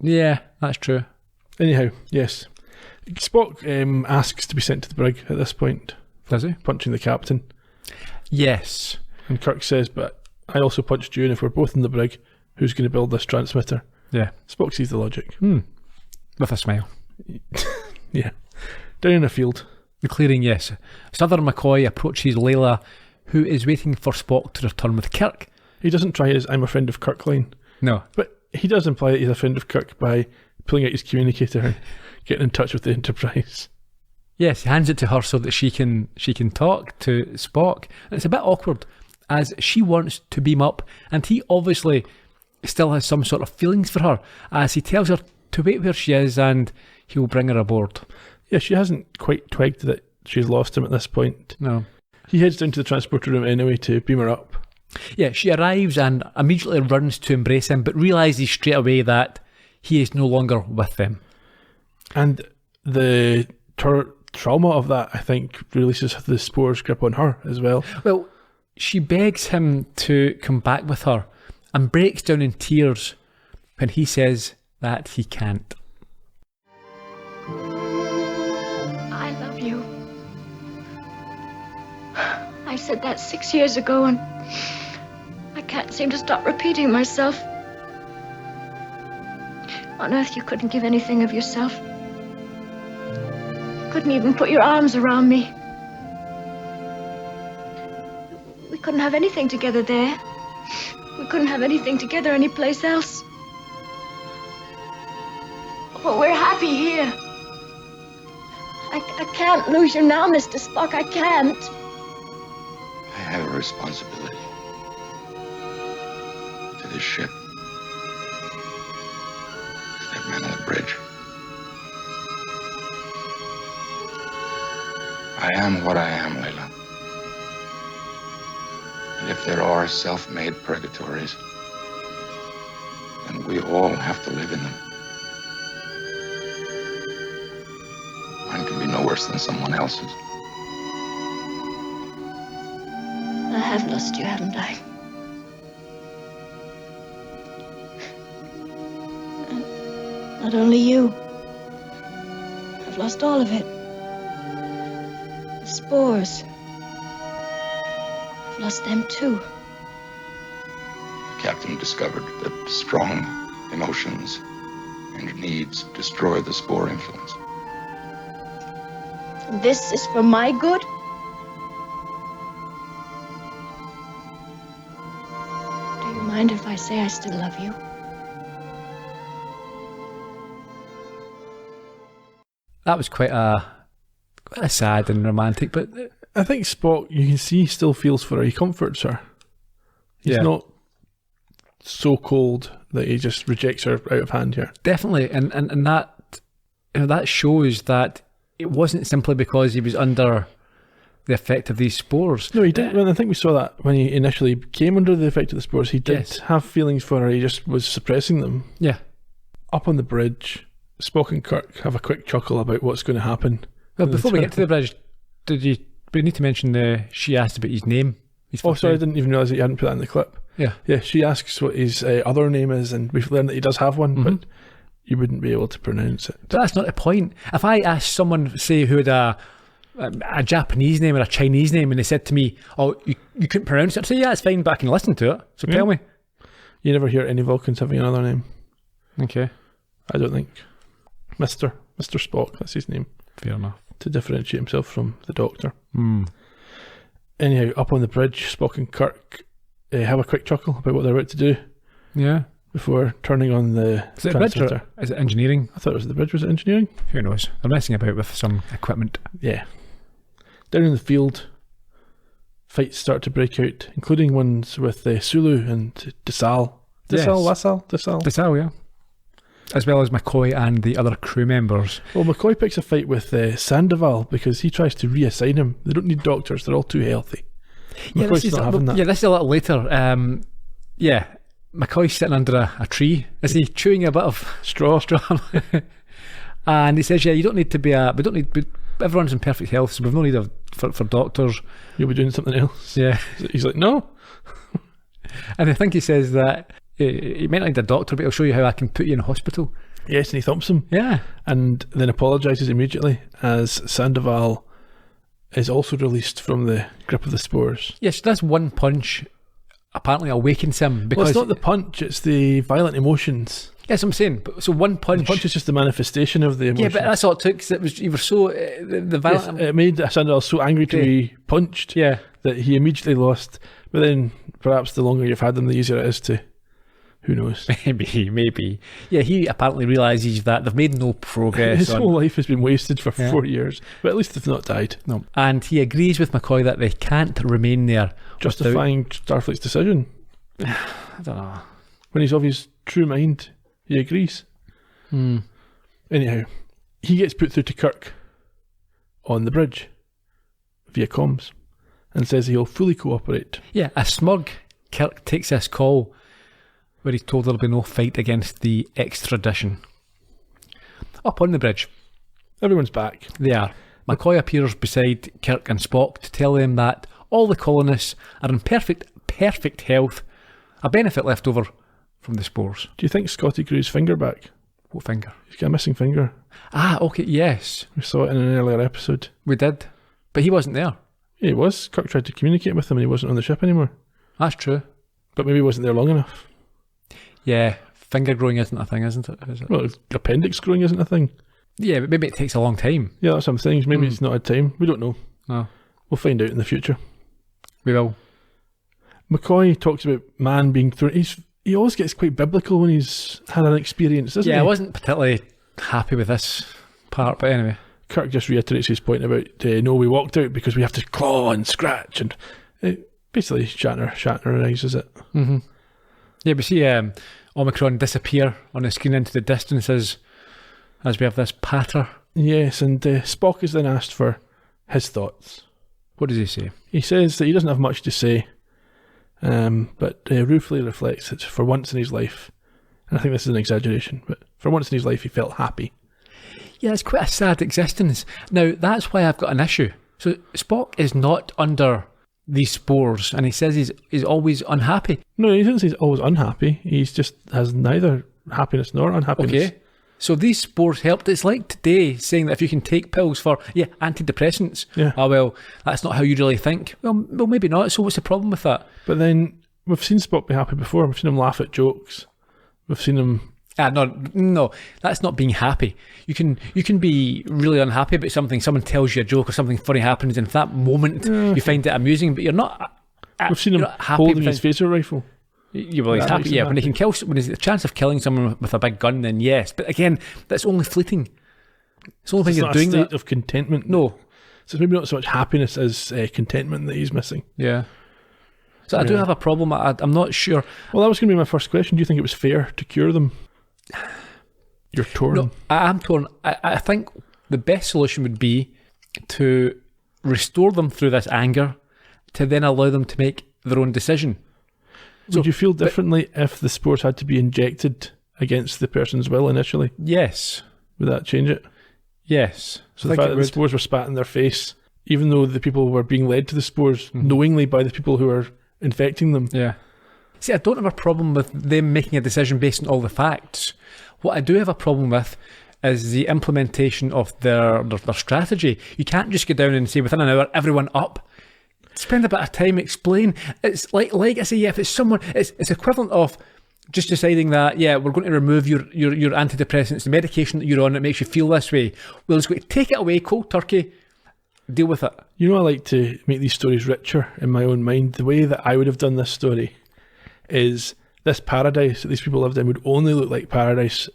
Yeah, that's true. Anyhow, yes. Spock asks to be sent to the brig at this point. Does he? Punching the captain. Yes. And Kirk says, but I also punched you, and if we're both in the brig, who's going to build this transmitter? Yeah. Spock sees the logic. With a smile. Yeah. Down in a field. The clearing, yes. Southern McCoy approaches Layla, who is waiting for Spock to return with Kirk. He doesn't try his I'm a friend of Kirk line. No. But he does imply that he's a friend of Kirk by pulling out his communicator and getting in touch with the Enterprise. Yes, he hands it to her so that she can talk to Spock. And it's a bit awkward as she wants to beam up, and he obviously still has some sort of feelings for her as he tells her to wait where she is and he'll bring her aboard. Yeah, she hasn't quite twigged that she's lost him at this point. No. He heads down to the transporter room anyway to beam her up. Yeah, she arrives and immediately runs to embrace him, but realises straight away that he is no longer with them. And the trauma of that, I think, releases the spores grip on her as well. Well, she begs him to come back with her and breaks down in tears when he says that he can't. I love you. I said that 6 years ago, and I can't seem to stop repeating myself. On Earth, you couldn't give anything of yourself. You couldn't even put your arms around me. We couldn't have anything together there. We couldn't have anything together anyplace else. But we're happy here. I can't lose you now, Mr. Spock. I can't. I have a responsibility to this ship, to that man on the bridge. I am what I am, Layla. And if there are self-made purgatories, then we all have to live in them. Mine can be no worse than someone else's. I have lost you, haven't I? And not only you. I've lost all of it. The spores. I've lost them too. The captain discovered that strong emotions and needs destroy the spore influence. And this is for my good? Do you mind if I say I still love you? That was quite a sad and romantic, but I think Spock, you can see, still feels for her. He comforts her. He's not so cold that he just rejects her out of hand here. definitely, and that, you know, that shows that it wasn't simply because he was under the effect of these spores. No, he didn't. Well, I think we saw that when he initially came under the effect of the spores. He did have feelings for her. He just was suppressing them. Yeah. Up on the bridge, Spock and Kirk have a quick chuckle about what's going to happen. Well, before we get to the bridge, we need to mention she asked about his name. Oh, sorry, I didn't even realise that you hadn't put that in the clip. Yeah. Yeah, she asks what his other name is, and we've learned that he does have one, but you wouldn't be able to pronounce it. But that's not the point. If I asked someone, say, who had a Japanese name or a Chinese name, and they said to me, "Oh, you couldn't pronounce it," I'd say, "Yeah, it's fine, but I can listen to it. So tell me." You never hear any Vulcans having another name. Okay. I don't think. Mr. Spock, that's his name. Fair enough. To differentiate himself from the Doctor. Anyhow, up on the bridge, Spock and Kirk have a quick chuckle about what they're about to do. Yeah. Before turning on the Is it a bridge or is it engineering? I thought it was the bridge. Was it engineering? Who knows? They're messing about with some equipment. Yeah. Down in the field, fights start to break out, including ones with Sulu and Desal. Desal, yeah. As well as McCoy and the other crew members. Well, McCoy picks a fight with Sandoval because he tries to reassign him. They don't need doctors, they're all too healthy. McCoy's not having that. Yeah, this is a little later. McCoy's sitting under a tree. Is he chewing a bit of straw? And he says, "Yeah, you don't need to be everyone's in perfect health, so we've no need for doctors. You'll be doing something else." Yeah. He's like, "No." And I think he says that he might not need a doctor, but he'll show you how I can put you in a hospital. Yes, and he thumps him. Yeah. And then apologises immediately as Sandoval is also released from the grip of the spores. Yes, that's one punch apparently awakens him. Because it's not the punch, it's the violent emotions. Yes, I'm saying. So one punch. The punch is just the manifestation of the emotions. Yeah, but that's all it took. Cause you were so the violent. Yes, it made Sandoval so angry to be punched. Yeah. That he immediately lost. But then perhaps the longer you've had them, the easier it is to Who knows? Maybe. Yeah, he apparently realises that they've made no progress. His whole life has been wasted for 4 years, but at least they've not died. No. And he agrees with McCoy that they can't remain there. Justifying Starfleet's decision. I don't know. When he's of his true mind, he agrees. Anyhow, he gets put through to Kirk on the bridge via comms and says he'll fully cooperate. Yeah, a smug Kirk takes this call where he's told there'll be no fight against the extradition. Up on the bridge, everyone's back. They are. McCoy appears beside Kirk and Spock to tell them that all the colonists are in perfect health, a benefit left over from the spores. Do you think Scotty grew his finger back? What finger? He's got a missing finger. Ah, okay, yes. We saw it in an earlier episode. We did. But he wasn't there. Yeah, he was. Kirk tried to communicate with him and he wasn't on the ship anymore. That's true. But maybe he wasn't there long enough. Yeah, finger growing isn't a thing, isn't it? Is it? Well, appendix growing isn't a thing. Yeah, but maybe it takes a long time. Yeah, that's what I'm saying. Maybe it's not had time. We don't know. No. We'll find out in the future. We will. McCoy talks about man being thrown. He always gets quite biblical when he's had an experience, doesn't he? Yeah, I wasn't particularly happy with this part, but anyway. Kirk just reiterates his point about, no, we walked out because we have to claw and scratch, and basically Shatnerises it. Mm-hmm. Yeah, we see Omicron disappear on the screen into the distance as we have this patter. Yes, and Spock is then asked for his thoughts. What does he say? He says that he doesn't have much to say, but ruefully reflects that for once in his life, and I think this is an exaggeration, but for once in his life he felt happy. Yeah, it's quite a sad existence. Now, that's why I've got an issue. So Spock is not under these spores, and he says he's always unhappy. No, he doesn't say he's always unhappy. He's just has neither happiness nor unhappiness. Okay. So these spores helped. It's like today saying that if you can take pills for antidepressants, well, that's not how you really think. Well, maybe not. So what's the problem with that? But then we've seen Spock be happy before. We've seen him laugh at jokes. We've seen him. No, that's not being happy. You can be really unhappy about something. Someone tells you a joke or something funny happens, and for that moment you find it amusing, but you're not. We've seen him holding his phaser rifle. He's happy. Yeah, when he can kill, when there's a chance of killing someone with a big gun, then yes. But again, that's only fleeting. It's only when you're doing that. It's not a state of contentment. No, so it's maybe not so much happiness as contentment that he's missing. Yeah. So I do have a problem. I'm not sure. Well, that was going to be my first question. Do you think it was fair to cure them? You're torn. No, I am torn. I think the best solution would be to restore them through this anger, to then allow them to make their own decision. Would you feel differently if the spores had to be injected against the person's will initially? Yes. Would that change it? Yes. So the fact that the spores were spat in their face, even though the people were being led to the spores knowingly by the people who are infecting them. Yeah. See, I don't have a problem with them making a decision based on all the facts. What I do have a problem with is the implementation of their strategy. You can't just go down and say within an hour, everyone up. Spend a bit of time, explain. It's like I say, if it's someone, it's equivalent of just deciding that, we're going to remove your antidepressants, the medication that you're on that makes you feel this way. We'll just go, take it away, cold turkey, deal with it. You know, I like to make these stories richer in my own mind. The way that I would have done this story is this paradise that these people lived in would only look like paradise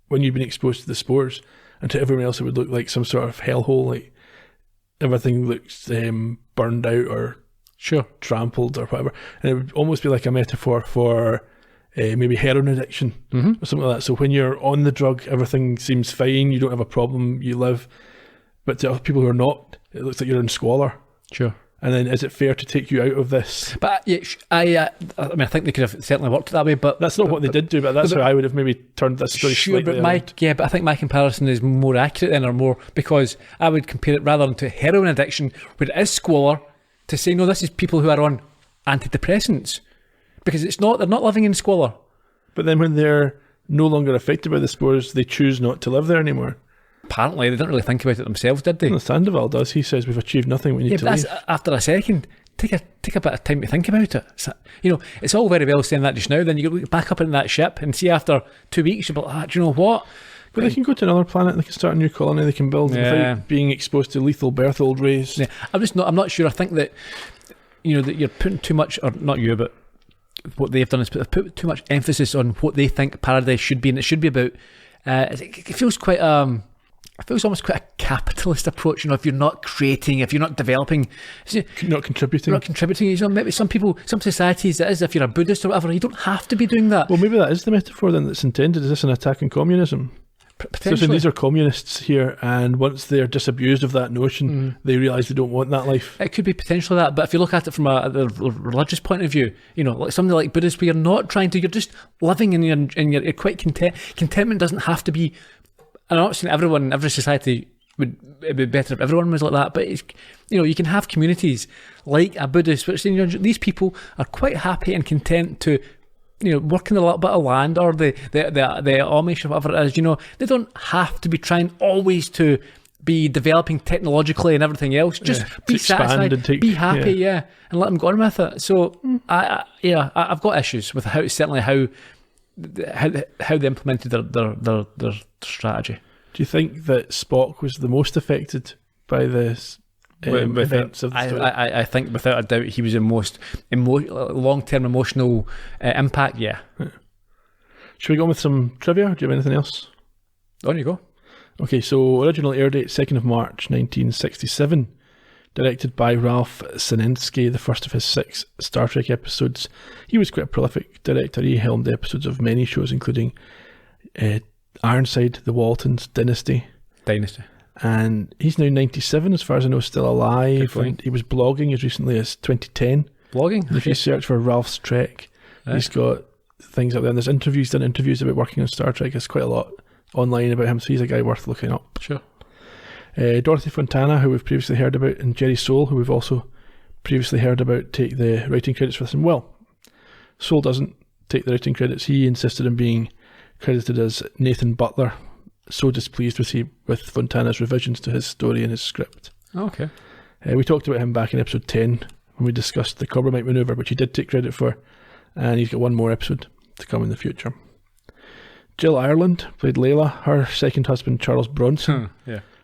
when you've been exposed to the spores, and to everyone else it would look like some sort of hellhole, like everything looks burned out or trampled or whatever, and it would almost be like a metaphor for maybe heroin addiction or something like that. So when you're on the drug, everything seems fine, you don't have a problem, you live, but to other people who are not, it looks like you're in squalor. Sure. And then, is it fair to take you out of this? But I think they could have certainly worked it that way. But that's not what they did do. But that's how I would have maybe turned this story. Sure, but but I think my comparison is more accurate then, or more, because I would compare it rather than to heroin addiction, where it is squalor, to say no, this is people who are on antidepressants, because they're not living in squalor. But then when they're no longer affected by the spores, they choose not to live there anymore. Apparently, they didn't really think about it themselves, did they? Well, Sandoval does. He says we've achieved nothing. We need to leave. After a second. Take a bit of time to think about it. It's all very well saying that just now. Then you go back up in that ship and see after 2 weeks, you're like, do you know what? But they can go to another planet. They can start a new colony. They can build without being exposed to lethal Berthold rays. Yeah. I'm not sure. I think that that you're putting too much, or not you, but what they've done is put too much emphasis on what they think paradise should be, and it should be about. It feels quite it feels almost quite a capitalist approach. If you're not creating, if you're not developing, not contributing. Maybe some societies, it is. If you're a Buddhist or whatever, you don't have to be doing that. Well, maybe that is the metaphor then that's intended. Is this an attack on communism? Potentially. So these are communists here, and once they're disabused of that notion, they realise they don't want that life. It could be potentially that, but if you look at it from a religious point of view, like something like Buddhist, where you're not trying to, you're just living and you're quite content. Contentment doesn't have to be. And I'm not saying every society it'd be better if everyone was like that, but it's, you can have communities like a Buddhist, which these people are quite happy and content to. Working a little bit of land, or the Amish or whatever it is, they don't have to be trying always to be developing technologically and everything else. Just be satisfied, be happy, and let them go on with it. So, I've got issues with how they implemented their strategy. Do you think that Spock was the most affected by this? Events of the story? I think without a doubt he was the most long-term emotional impact. Yeah. Should we go on with some trivia? Do you have anything else? On you go. Okay, so original air date 2nd of March 1967, directed by Ralph Sinensky, the first of his 6 Star Trek episodes. He was quite a prolific director. He helmed the episodes of many shows, including Ironside, The Waltons, Dynasty. And he's now 97, as far as I know, still alive. And he was blogging as recently as 2010. Blogging? If you search for Ralph's Trek, he's got things up there. And there's done interviews about working on Star Trek. There's quite a lot online about him, so he's a guy worth looking up. Sure. Dorothy Fontana, who we've previously heard about, and Jerry Soule, who we've also previously heard about, take the writing credits for this. And well, Soule doesn't take the writing credits. He insisted on being credited as Nathan Butler, so displeased with Fontana's revisions to his story and his script. Okay. We talked about him back in episode 10 when we discussed the Corbomite Maneuver, which he did take credit for, and he's got one more episode to come in the future. Jill Ireland played Layla. Her second husband, Charles Bronson,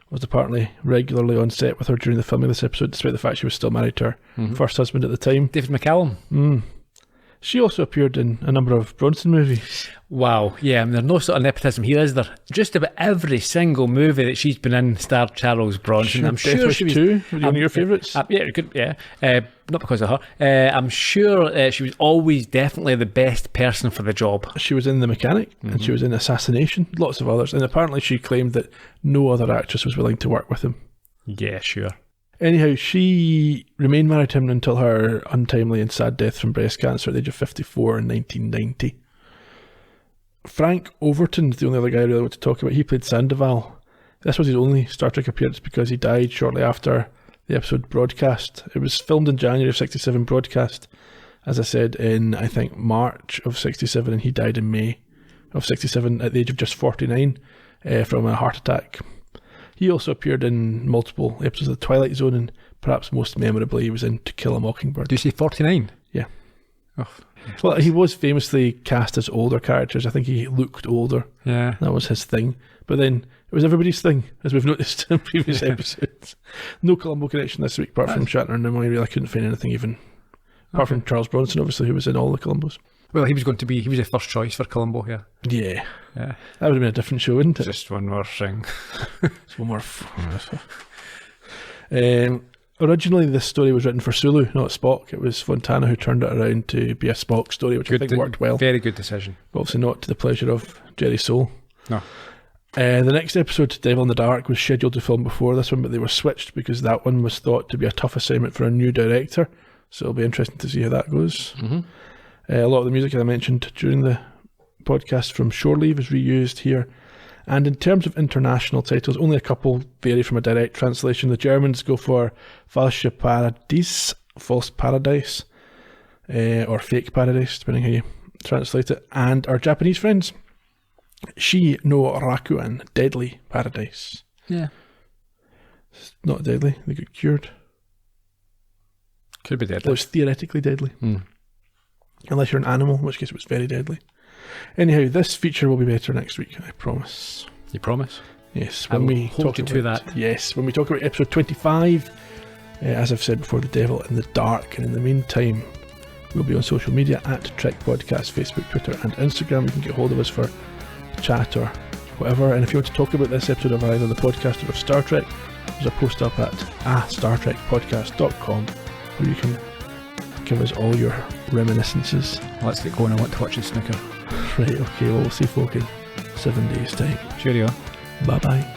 was apparently regularly on set with her during the filming of this episode, despite the fact she was still married to her first husband at the time. David McCallum. She also appeared in a number of Bronson movies. Wow, yeah, there's no sort of nepotism here, is there? Just about every single movie that she's been in starred Charles Bronson. Sure, I'm sure she was too. One of your favourites? Yeah, good. Yeah, not because of her. I'm sure she was always definitely the best person for the job. She was in The Mechanic, and she was in Assassination, lots of others, and apparently she claimed that no other actress was willing to work with him. Yeah, sure. Anyhow, she remained married to him until her untimely and sad death from breast cancer at the age of 54 in 1990. Frank Overton's the only other guy I really want to talk about. He played Sandoval. This was his only Star Trek appearance because he died shortly after the episode broadcast. It was filmed in January of 67, broadcast, as I said, in, I think, March of 67, and he died in May of 67 at the age of just 49 from a heart attack. He also appeared in multiple episodes of The Twilight Zone, and perhaps most memorably, he was in To Kill a Mockingbird. Do you say 49? Yeah. Oh, well, he was famously cast as older characters. I think he looked older. Yeah. That was his thing. But then it was everybody's thing, as we've noticed in previous episodes. No Columbo connection this week, apart from Shatner and Nimoy. I couldn't find anything even. Apart from Charles Bronson, obviously, who was in all the Columbos. Well, he was the first choice for Columbo, yeah. Yeah. That would have been a different show, wouldn't it? Just one more thing. Just one more. Originally, this story was written for Sulu, not Spock. It was Fontana who turned it around to be a Spock story, which I think worked well. Very good decision. But obviously not to the pleasure of Jerry Soule. No. The next episode, Devil in the Dark, was scheduled to film before this one, but they were switched because that one was thought to be a tough assignment for a new director. So it'll be interesting to see how that goes. A lot of the music, as I mentioned during the podcast, from Shore Leave is reused here. And in terms of international titles, only a couple vary from a direct translation. The Germans go for Falsche Paradies, False Paradise, or Fake Paradise, depending how you translate it. And our Japanese friends, Shi no Rakuan, Deadly Paradise. Yeah. It's not deadly, they get cured. Could be deadly. Well, it's theoretically deadly. Unless you're an animal, in which case it was very deadly. Anyhow, this feature will be better next week, I promise. You promise? Yes. When we hold you to that. Yes, when we talk about episode 25, as I've said before, The Devil in the Dark. And in the meantime, We'll be on social media at Trek Podcast, Facebook, Twitter and Instagram. You can get hold of us for chat or whatever. And if you want to talk about this episode of either the podcast or of Star Trek, there's a post up at StarTrekPodcast.com where you can give us all your reminiscences. Let's get going. I want to watch the snooker. Right, okay, well, we'll see folk in 7 days' time. Cheerio. Bye bye.